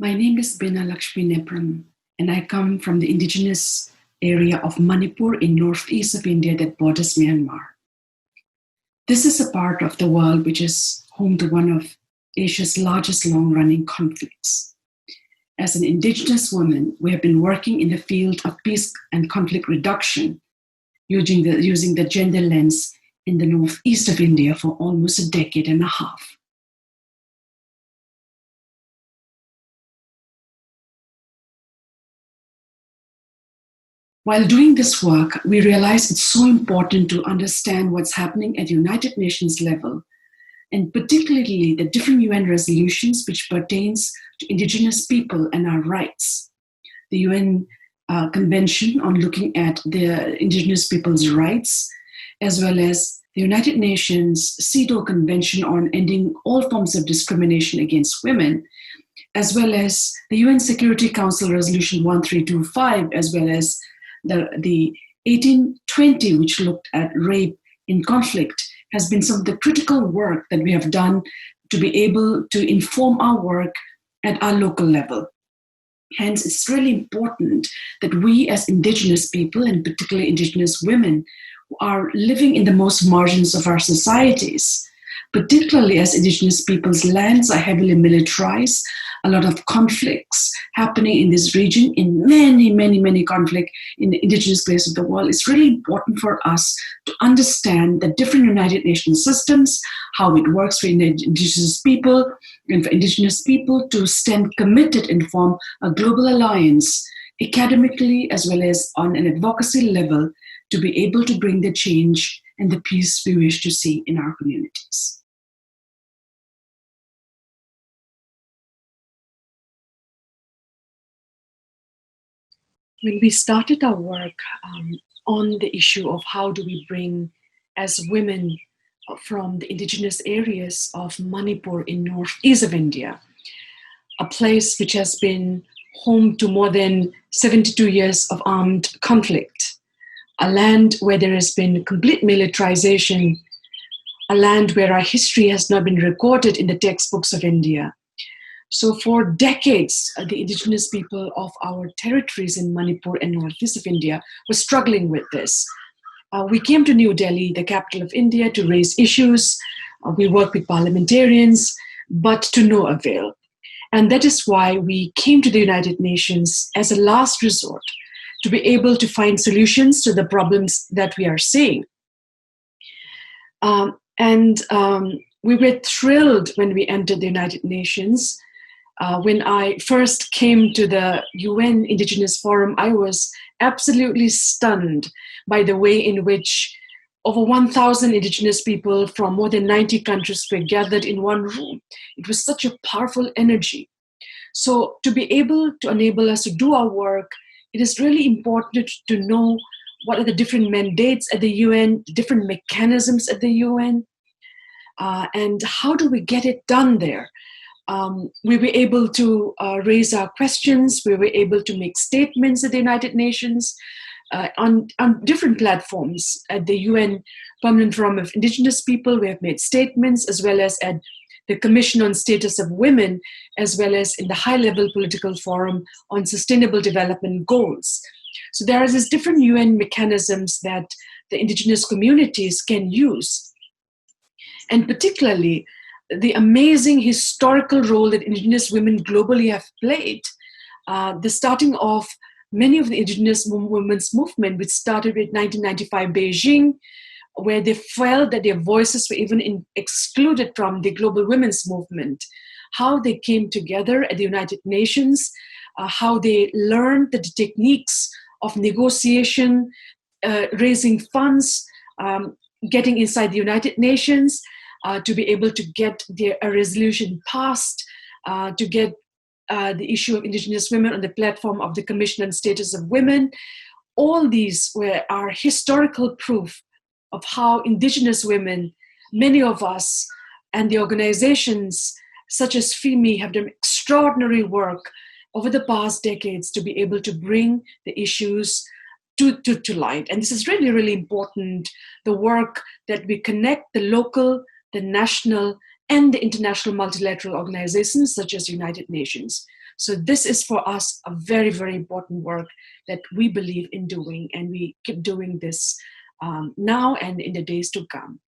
My name is Binalakshmi Nepram, and I come from the indigenous area of Manipur in northeast of India that borders Myanmar. This is a part of the world which is home to one of Asia's largest long-running conflicts. As an indigenous woman, we have been working in the field of peace and conflict reduction using the gender lens in the northeast of India for almost a decade and a half. While doing this work, we realize it's so important to understand what's happening at the United Nations level, and particularly the different UN resolutions which pertains to indigenous people and our rights. The UN Convention on looking at the indigenous people's rights, as well as the United Nations CEDAW Convention on ending all forms of discrimination against women, as well as the UN Security Council Resolution 1325, as well as the 1820, which looked at rape in conflict, has been some of the critical work that we have done to be able to inform our work at our local level. Hence, it's really important that we as indigenous people, and particularly indigenous women, who are living in the most margins of our societies, particularly as indigenous people's lands are heavily militarized, a lot of conflicts happening in this region, in many conflicts in the indigenous place of the world. It's really important for us to understand the different United Nations systems, how it works for indigenous people, and for indigenous people to stand committed and form a global alliance, academically as well as on an advocacy level, to be able to bring the change and the peace we wish to see in our communities. When we started our work on the issue of how do we bring, as women from the indigenous areas of Manipur in northeast of India, a place which has been home to more than 72 years of armed conflict, a land where there has been complete militarization, a land where our history has not been recorded in the textbooks of India. So for decades, the indigenous people of our territories in Manipur and northeast of India were struggling with this. We came to New Delhi, the capital of India, to raise issues. We worked with parliamentarians, but to no avail. And that is why we came to the United Nations as a last resort to be able to find solutions to the problems that we are seeing. We were thrilled when we entered the United Nations. When I first came to the UN Indigenous Forum, I was absolutely stunned by the way in which over 1,000 indigenous people from more than 90 countries were gathered in one room. It was such a powerful energy. So to be able to enable us to do our work, it is really important to know what are the different mandates at the UN, different mechanisms at the UN, and how do we get it done there. We were able to raise our questions. We were able to make statements at the United Nations on different platforms. At the UN Permanent Forum of Indigenous People, we have made statements, as well as at the Commission on Status of Women, as well as in the high-level political forum on sustainable development goals. So there are these different UN mechanisms that the indigenous communities can use. And particularly, the amazing historical role that indigenous women globally have played. The starting of many of the indigenous women's movement, which started with 1995 Beijing, where they felt that their voices were even excluded from the global women's movement, how they came together at the United Nations, how they learned the techniques of negotiation, raising funds, getting inside the United Nations, to be able to get a resolution passed, to get the issue of indigenous women on the platform of the Commission on Status of Women. All these are historical proof of how indigenous women, many of us, and the organizations such as FEMI have done extraordinary work over the past decades to be able to bring the issues to light. And this is really, really important, the work that we connect the local, the national, and the international multilateral organizations such as United Nations. So this is for us a very, very important work that we believe in doing, and we keep doing this now and in the days to come.